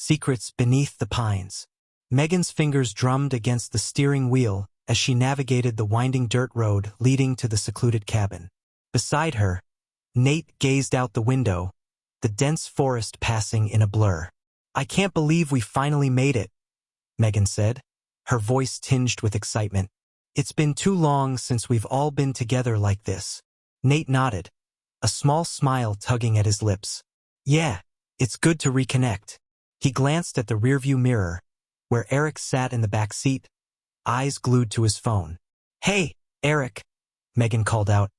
Secrets beneath the pines. Megan's fingers drummed against the steering wheel as she navigated the winding dirt road leading to the secluded cabin. Beside her, Nate gazed out the window, the dense forest passing in a blur. "I can't believe we finally made it," Megan said, her voice tinged with excitement. "It's been too long since we've all been together like this." Nate nodded, a small smile tugging at his lips. "Yeah, it's good to reconnect." He glanced at the rearview mirror, where Eric sat in the back seat, eyes glued to his phone. "Hey, Eric," Megan called out.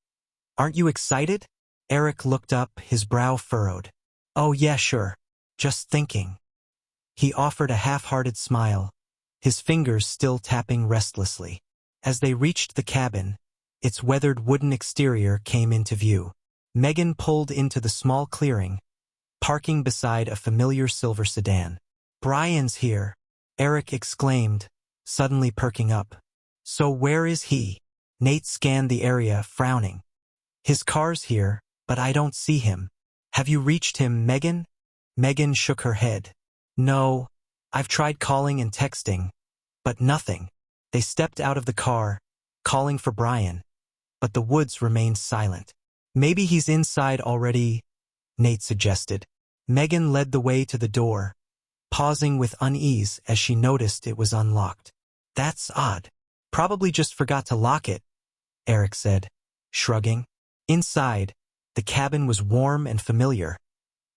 "Aren't you excited?" Eric looked up, his brow furrowed. "Oh yeah, sure. Just thinking." He offered a half-hearted smile, his fingers still tapping restlessly. As they reached the cabin, its weathered wooden exterior came into view. Megan pulled into the small clearing, parking beside a familiar silver sedan. "Brian's here," Eric exclaimed, suddenly perking up. "So where is he?" Nate scanned the area, frowning. "His car's here, but I don't see him." "Have you reached him, Megan?" Megan shook her head. "No, I've tried calling and texting, but nothing." They stepped out of the car, calling for Brian, but the woods remained silent. "Maybe he's inside already," Nate suggested. Megan led the way to the door, pausing with unease as she noticed it was unlocked. "That's odd. Probably just forgot to lock it," Eric said, shrugging. Inside, the cabin was warm and familiar,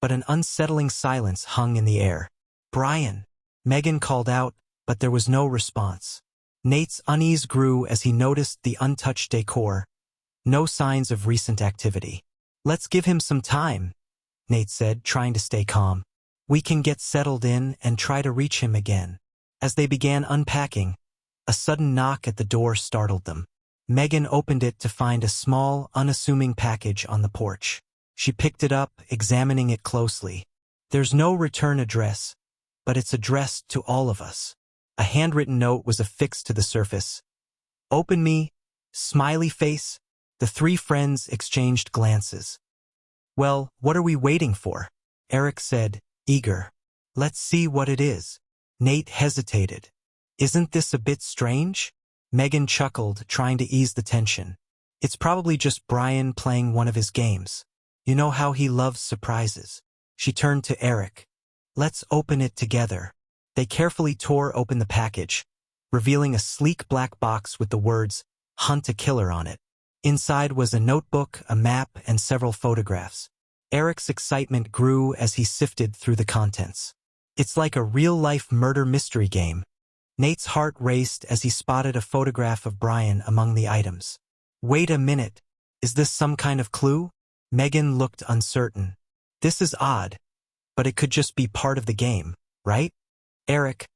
but an unsettling silence hung in the air. "Brian," Megan called out, but there was no response. Nate's unease grew as he noticed the untouched decor, no signs of recent activity. "Let's give him some time," Nate said, trying to stay calm. "We can get settled in and try to reach him again." As they began unpacking, a sudden knock at the door startled them. Megan opened it to find a small, unassuming package on the porch. She picked it up, examining it closely. "There's no return address, but it's addressed to all of us." A handwritten note was affixed to the surface. "Open me," smiley face. The three friends exchanged glances. "Well, what are we waiting for?" Eric said, eager. "Let's see what it is." Nate hesitated. "Isn't this a bit strange?" Megan chuckled, trying to ease the tension. "It's probably just Brian playing one of his games. You know how he loves surprises." She turned to Eric. "Let's open it together." They carefully tore open the package, revealing a sleek black box with the words, "Hunt a Killer" on it. Inside was a notebook, a map, and several photographs. Eric's excitement grew as he sifted through the contents. "It's like a real-life murder mystery game." Nate's heart raced as he spotted a photograph of Brian among the items. "Wait a minute, is this some kind of clue?" Megan looked uncertain. "This is odd, but it could just be part of the game, right?" Eric,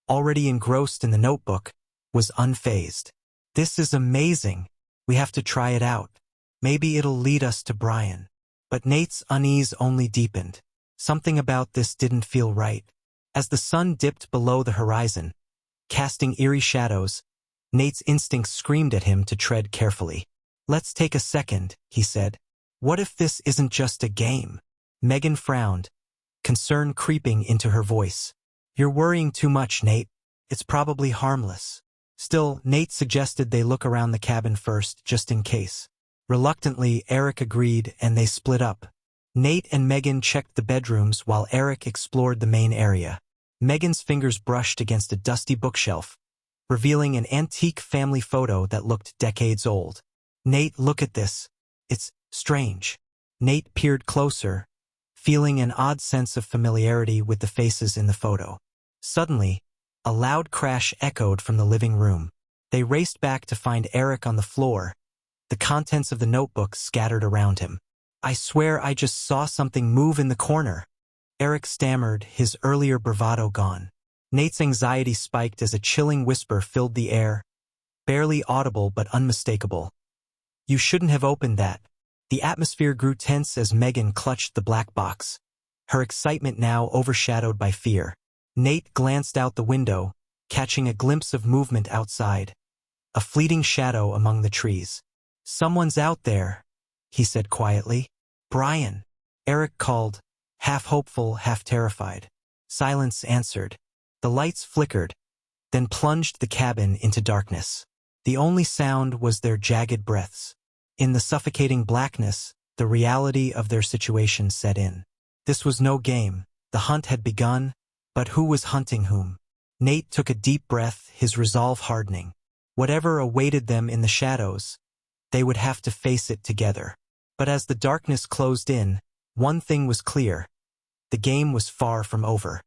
already engrossed in the notebook, was unfazed. "This is amazing. We have to try it out. Maybe it'll lead us to Brian." But Nate's unease only deepened. Something about this didn't feel right. As the sun dipped below the horizon, casting eerie shadows, Nate's instincts screamed at him to tread carefully. "Let's take a second," he said. "What if this isn't just a game?" Megan frowned, concern creeping into her voice. "You're worrying too much, Nate. It's probably harmless." Still, Nate suggested they look around the cabin first, just in case. Reluctantly, Eric agreed, and they split up. Nate and Megan checked the bedrooms while Eric explored the main area. Megan's fingers brushed against a dusty bookshelf, revealing an antique family photo that looked decades old. "Nate, look at this. It's strange." Nate peered closer, feeling an odd sense of familiarity with the faces in the photo. Suddenly, a loud crash echoed from the living room. They raced back to find Eric on the floor, the contents of the notebook scattered around him. "I swear I just saw something move in the corner," Eric stammered, his earlier bravado gone. Nate's anxiety spiked as a chilling whisper filled the air, barely audible but unmistakable. "You shouldn't have opened that." The atmosphere grew tense as Megan clutched the black box, her excitement now overshadowed by fear. Nate glanced out the window, catching a glimpse of movement outside, a fleeting shadow among the trees. "Someone's out there," he said quietly. "Brian," Eric called, half hopeful, half terrified. Silence answered. The lights flickered, then plunged the cabin into darkness. The only sound was their jagged breaths. In the suffocating blackness, the reality of their situation set in. This was no game. The hunt had begun, but who was hunting whom? Nate took a deep breath, his resolve hardening. Whatever awaited them in the shadows, they would have to face it together. But as the darkness closed in, one thing was clear. The game was far from over.